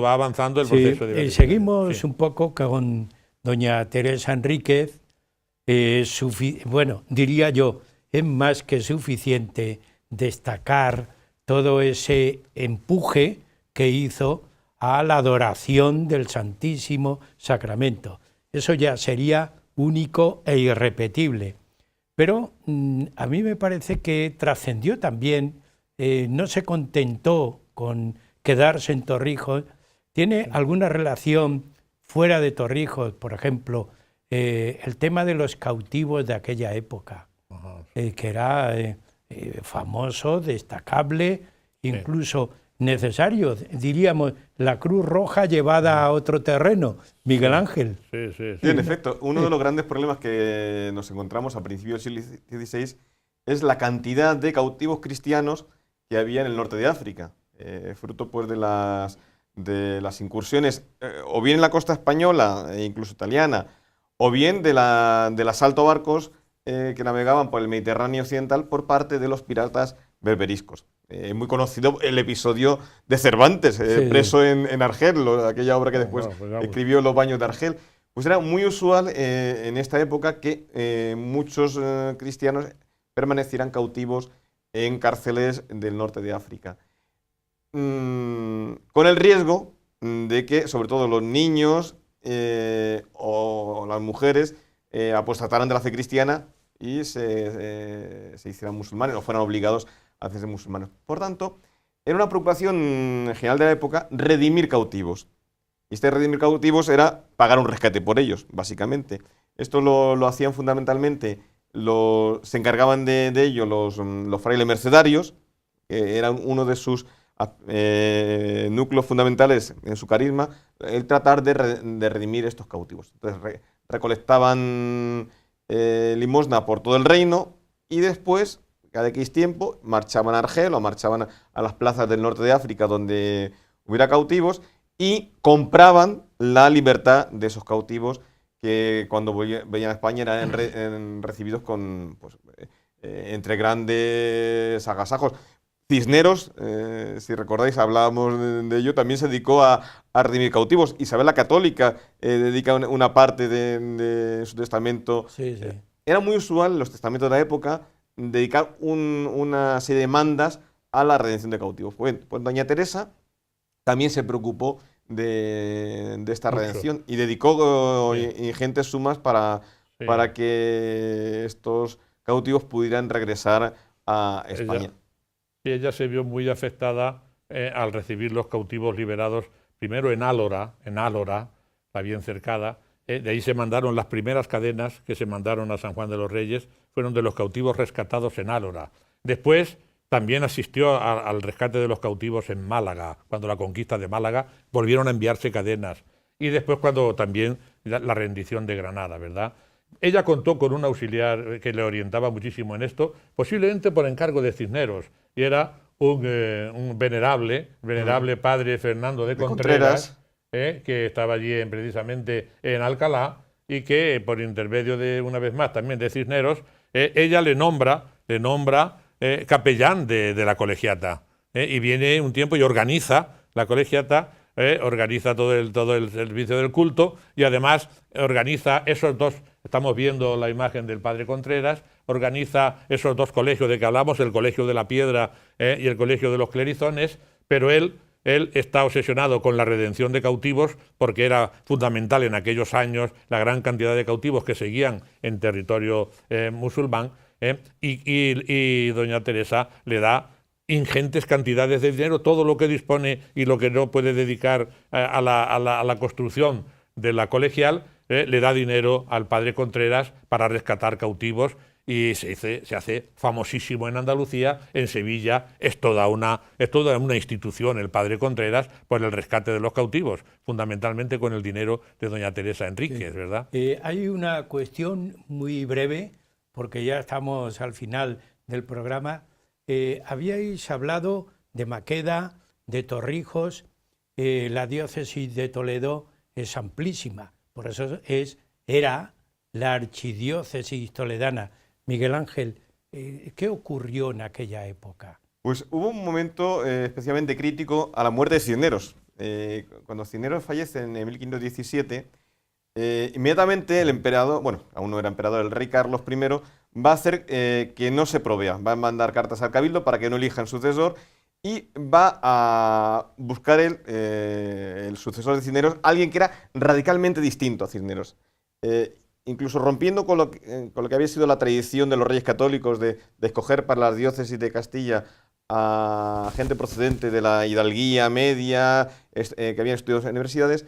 el proceso de beatificación. Seguimos un poco con doña Teresa Enríquez. Bueno, diría yo, es más que suficiente destacar todo ese empuje que hizo a la adoración del Santísimo Sacramento. Eso ya sería único e irrepetible. Pero a mí me parece que trascendió también, no se contentó con quedarse en Torrijos, tiene alguna relación fuera de Torrijos, por ejemplo, el tema de los cautivos de aquella época, que era famoso, destacable, incluso necesario, diríamos, la Cruz Roja llevada a otro terreno. Miguel Ángel. Sí, en efecto, uno de los grandes problemas que nos encontramos a principios del siglo XVI es la cantidad de cautivos cristianos que había en el norte de África, fruto pues de las incursiones, o bien en la costa española e incluso italiana, o bien del asalto a barcos que navegaban por el Mediterráneo occidental por parte de los piratas berberiscos. Muy conocido el episodio de Cervantes, preso en Argel, aquella obra que después escribió Los baños de Argel. Pues era muy usual en esta época que muchos cristianos permanecieran cautivos en cárceles del norte de África. Con el riesgo de que, sobre todo los niños o las mujeres, apostataran de la fe cristiana y se hicieran musulmanes o fueran obligados a hacerse musulmanes. Por tanto, era una preocupación general de la época redimir cautivos. Y este redimir cautivos era pagar un rescate por ellos, básicamente. Esto lo hacían fundamentalmente, se encargaban de ello los frailes mercedarios, que eran uno de sus núcleos fundamentales en su carisma, el tratar de redimir estos cautivos. Entonces recolectaban limosna por todo el reino y después, cada X tiempo, marchaban a Argel o marchaban a las plazas del norte de África donde hubiera cautivos y compraban la libertad de esos cautivos que cuando venían a España eran recibidos con, pues, entre grandes agasajos. Cisneros, si recordáis, hablábamos de ello, también se dedicó a redimir cautivos. Isabel la Católica dedica una parte de su testamento. Era muy usual en los testamentos de la época dedicar una serie de mandas a la redención de cautivos. Pues doña Teresa también se preocupó de esta redención y dedicó ingentes sumas para que estos cautivos pudieran regresar a España. Ella se vio muy afectada al recibir los cautivos liberados, primero en Álora, la bien cercada. De ahí se mandaron las primeras cadenas que se mandaron a San Juan de los Reyes, fueron de los cautivos rescatados en Álora. Después también asistió al rescate de los cautivos en Málaga, cuando la conquista de Málaga volvieron a enviarse cadenas. Y después cuando también la rendición de Granada, ¿verdad? Ella contó con un auxiliar que le orientaba muchísimo en esto, posiblemente por encargo de Cisneros, y era un venerable padre Fernando de Contreras, que estaba allí precisamente en Alcalá, y que por intermedio de, una vez más, también de Cisneros, ella le nombra capellán de la colegiata, y viene un tiempo y organiza la colegiata, organiza todo el servicio del culto y además organiza esos dos, estamos viendo la imagen del padre Contreras, organiza esos dos colegios de que hablamos, el Colegio de la Piedra y el Colegio de los Clerizones, pero él está obsesionado con la redención de cautivos porque era fundamental en aquellos años la gran cantidad de cautivos que seguían en territorio musulmán, y doña Teresa le da ingentes cantidades de dinero, todo lo que dispone y lo que no puede dedicar a la construcción de la colegial, le da dinero al padre Contreras para rescatar cautivos y se hace famosísimo en Andalucía. En Sevilla es toda una institución el padre Contreras por el rescate de los cautivos, fundamentalmente con el dinero de doña Teresa Enríquez, ¿verdad? Hay una cuestión muy breve, porque ya estamos al final del programa. Habíais hablado de Maqueda, de Torrijos. La diócesis de Toledo es amplísima, por eso era la archidiócesis toledana. Miguel Ángel, ¿qué ocurrió en aquella época? Pues hubo un momento especialmente crítico a la muerte de Cisneros. Cuando Cisneros fallece en 1517, inmediatamente el emperador, bueno, aún no era emperador, el rey Carlos I, va a hacer que no se provea, va a mandar cartas al cabildo para que no elijan sucesor y va a buscar el sucesor de Cisneros, alguien que era radicalmente distinto a Cisneros. Incluso rompiendo con lo que había sido la tradición de los reyes católicos de escoger para las diócesis de Castilla a gente procedente de la hidalguía media, que habían estudiado en universidades,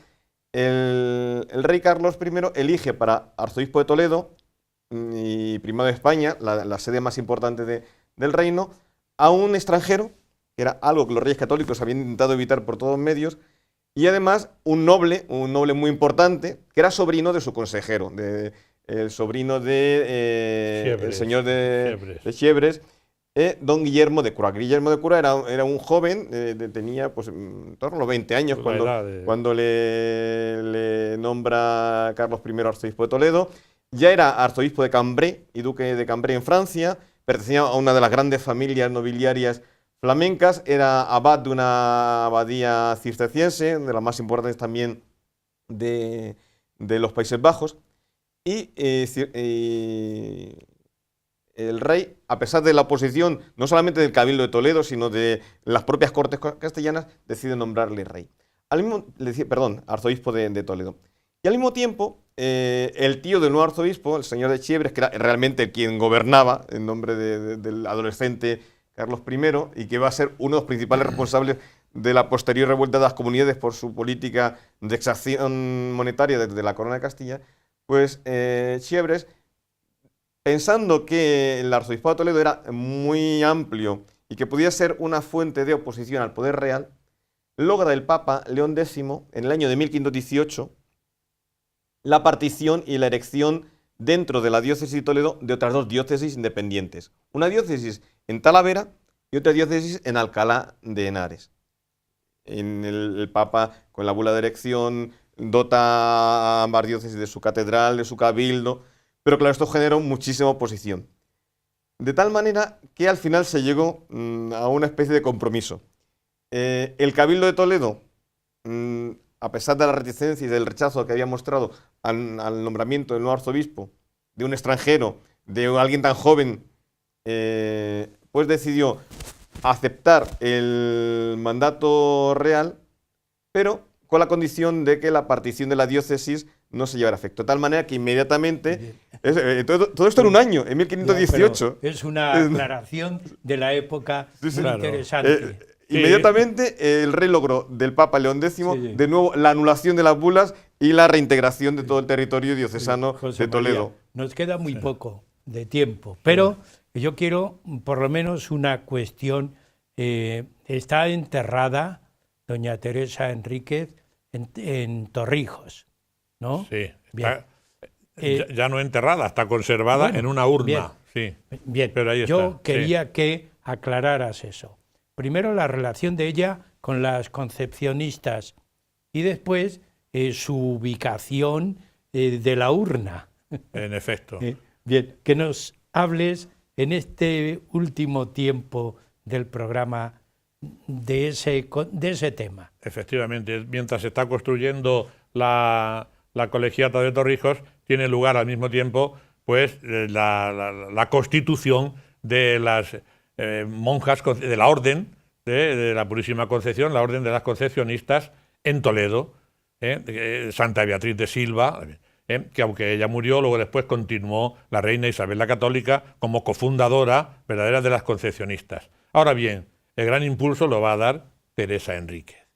el rey Carlos I elige para arzobispo de Toledo y primado de España, la sede más importante del reino, a un extranjero, que era algo que los reyes católicos habían intentado evitar por todos medios, y además un noble muy importante, que era sobrino de su consejero, el sobrino el señor de Chievres, don Guillermo de Cura. Guillermo de Cura era un joven, tenía pues, en torno a los 20 años cuando le nombra Carlos I arzobispo de Toledo. Ya era arzobispo de Cambrai y duque de Cambrai en Francia, pertenecía a una de las grandes familias nobiliarias flamencas, era abad de una abadía cisterciense, de las más importantes también de los Países Bajos, y el rey, a pesar de la oposición, no solamente del Cabildo de Toledo, sino de las propias Cortes castellanas, decide nombrarle rey. Arzobispo de Toledo. Y al mismo tiempo, el tío del nuevo arzobispo, el señor de Chievres, que era realmente quien gobernaba en nombre del adolescente Carlos I, y que va a ser uno de los principales responsables de la posterior revuelta de las comunidades por su política de exacción monetaria desde la Corona de Castilla, pues Chievres, pensando que el arzobispado de Toledo era muy amplio y que podía ser una fuente de oposición al poder real, logra del Papa León X, en el año de 1518, la partición y la erección dentro de la diócesis de Toledo de otras dos diócesis independientes. Una diócesis en Talavera y otra diócesis en Alcalá de Henares. El Papa, con la bula de erección, dota a ambas diócesis de su catedral, de su cabildo, pero claro, esto generó muchísima oposición. De tal manera que al final se llegó a una especie de compromiso. El Cabildo de Toledo, a pesar de la reticencia y del rechazo que había mostrado al nombramiento del nuevo arzobispo, de un extranjero, de alguien tan joven, pues decidió aceptar el mandato real, pero con la condición de que la partición de la diócesis no se llevara a efecto. De tal manera que inmediatamente, todo esto en un año, en 1518. Es una aclaración de la época muy interesante. Inmediatamente el rey logró del Papa León X de nuevo la anulación de las bulas y la reintegración de todo el territorio diocesano de Toledo. María, nos queda muy poco de tiempo, pero yo quiero por lo menos una cuestión. Está enterrada doña Teresa Enríquez en Torrijos, ¿no? Sí, está, ya no enterrada, está conservada en una urna. Bien, pero ahí está. Yo quería que aclararas eso. Primero la relación de ella con las concepcionistas y después su ubicación de la urna. En efecto. Bien, que nos hables en este último tiempo del programa de ese tema. Efectivamente, mientras se está construyendo la colegiata de Torrijos, tiene lugar al mismo tiempo pues la constitución de las monjas de la Orden de la Purísima Concepción, la Orden de las Concepcionistas en Toledo, Santa Beatriz de Silva, que aunque ella murió, luego después continuó la reina Isabel la Católica como cofundadora verdadera de las Concepcionistas. Ahora bien, el gran impulso lo va a dar Teresa Enríquez.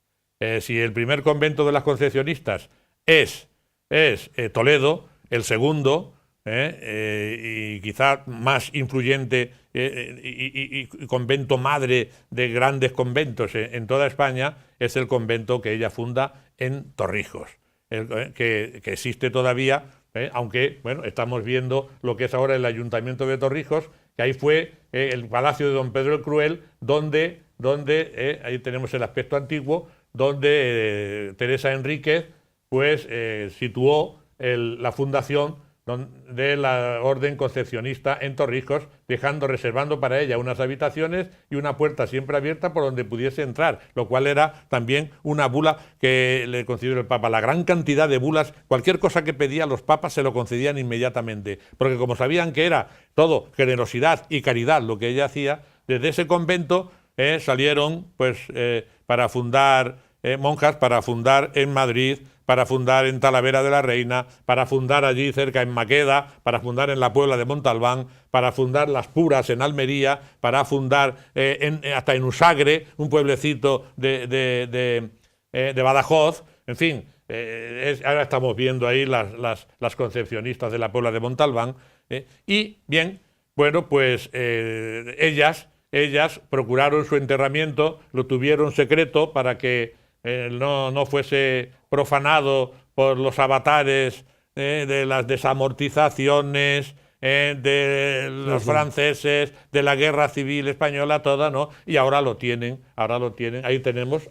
Si el primer convento de las Concepcionistas es es Toledo, el segundo, y quizá más influyente y convento madre de grandes conventos en toda España, es el convento que ella funda en Torrijos, que existe todavía, aunque bueno, estamos viendo lo que es ahora el Ayuntamiento de Torrijos, que ahí fue el Palacio de Don Pedro el Cruel, donde ahí tenemos el aspecto antiguo, donde Teresa Enríquez pues situó la fundación de la orden concepcionista en Torrijos, reservando para ella unas habitaciones y una puerta siempre abierta por donde pudiese entrar, lo cual era también una bula que le concedió el Papa. La gran cantidad de bulas, cualquier cosa que pedía los papas se lo concedían inmediatamente, porque como sabían que era todo generosidad y caridad lo que ella hacía, desde ese convento salieron pues para fundar monjas, para fundar en Madrid, para fundar en Talavera de la Reina, para fundar allí cerca en Maqueda, para fundar en la Puebla de Montalbán, para fundar Las Puras en Almería, para fundar hasta en Usagre, un pueblecito de Badajoz, en fin. Ahora estamos viendo ahí las concepcionistas de la Puebla de Montalbán. Y bien, bueno, pues ellas procuraron su enterramiento, lo tuvieron secreto para que no fuese profanado por los avatares de las desamortizaciones, de los franceses, de la guerra civil española, toda, ¿no? Y ahora lo tienen. Ahí tenemos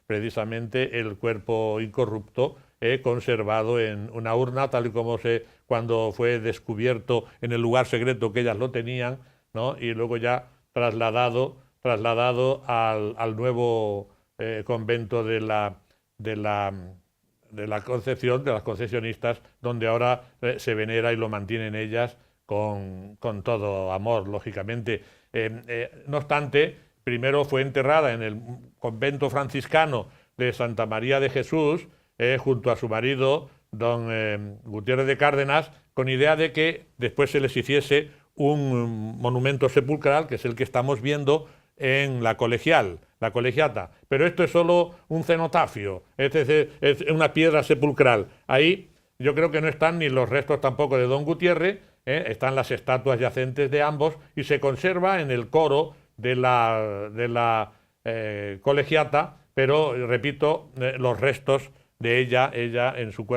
precisamente el cuerpo incorrupto conservado en una urna, tal y como cuando fue descubierto en el lugar secreto que ellas lo tenían, ¿no? Y luego ya trasladado al nuevo convento de la Concepción, de las concesionistas, donde ahora se venera y lo mantienen ellas con todo amor, lógicamente. No obstante, primero fue enterrada en el convento franciscano de Santa María de Jesús, junto a su marido, don Gutiérrez de Cárdenas, con idea de que después se les hiciese un monumento sepulcral, que es el que estamos viendo en la colegiata. Pero esto es solo un cenotafio, es una piedra sepulcral. Ahí yo creo que no están ni los restos tampoco de don Gutiérrez, están las estatuas yacentes de ambos, y se conserva en el coro de la colegiata, pero repito, los restos de ella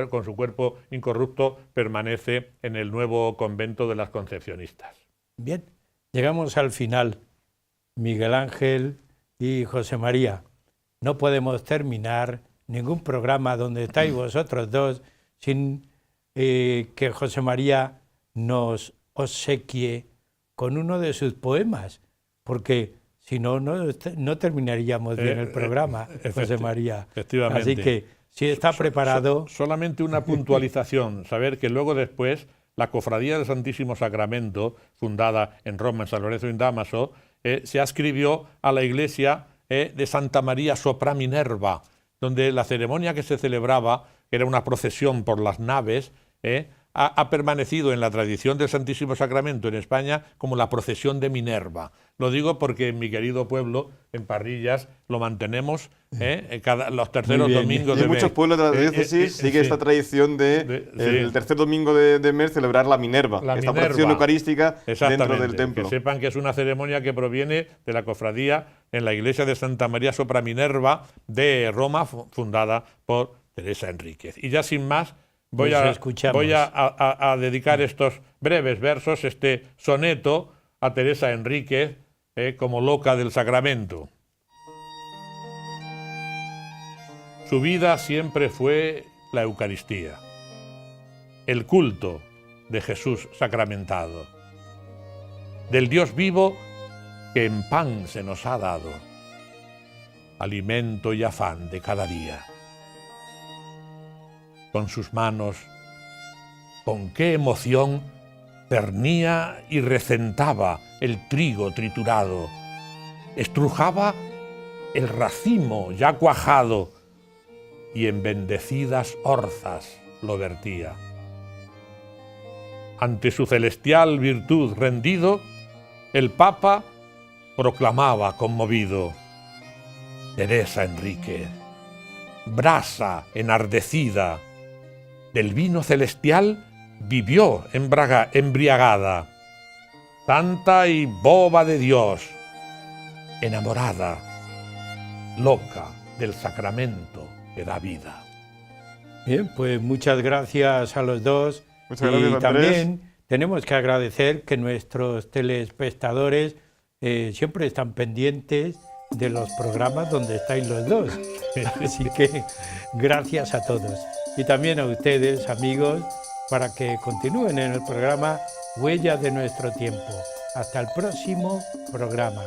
con su cuerpo incorrupto permanece en el nuevo convento de las concepcionistas. Bien, llegamos al final. Miguel Ángel y José María, no podemos terminar ningún programa donde estáis vosotros dos sin que José María nos obsequie con uno de sus poemas, porque si no, no terminaríamos bien el programa, José María. Efectivamente. Así que, si está preparado... Solamente una puntualización, saber que luego después la Cofradía del Santísimo Sacramento, fundada en Roma, en San Lorenzo in Damaso, se ascribió a la iglesia de Santa María sopra Minerva, donde la ceremonia que se celebraba, que era una procesión por las naves, ha permanecido en la tradición del Santísimo Sacramento en España como la procesión de Minerva. Lo digo porque en mi querido pueblo, en Parrillas, lo mantenemos los terceros domingos de mes. En muchos pueblos de la diócesis sigue esta tradición el tercer domingo de mes celebrar la Minerva, esta procesión eucarística dentro del templo. Que sepan que es una ceremonia que proviene de la cofradía en la iglesia de Santa María sopra Minerva de Roma, fundada por Teresa Enríquez. Y ya sin más, voy a dedicar estos breves versos, este soneto a Teresa Enríquez, como loca del sacramento. Su vida siempre fue la Eucaristía, el culto de Jesús sacramentado, del Dios vivo que en pan se nos ha dado, alimento y afán de cada día. Con sus manos, con qué emoción, cernía y recentaba el trigo triturado, estrujaba el racimo ya cuajado y en bendecidas orzas lo vertía. Ante su celestial virtud rendido, el Papa proclamaba conmovido: Teresa Enríquez, brasa enardecida, del vino celestial vivió embriagada, santa y boba de Dios, enamorada, loca del sacramento que da vida. Bien, pues muchas gracias a los dos. Muchas gracias, y Andrés. también tenemos que agradecer que nuestros telespectadores siempre están pendientes de los programas donde estáis los dos. Así que gracias a todos. Y también a ustedes, amigos, para que continúen en el programa Huellas de nuestro tiempo. Hasta el próximo programa.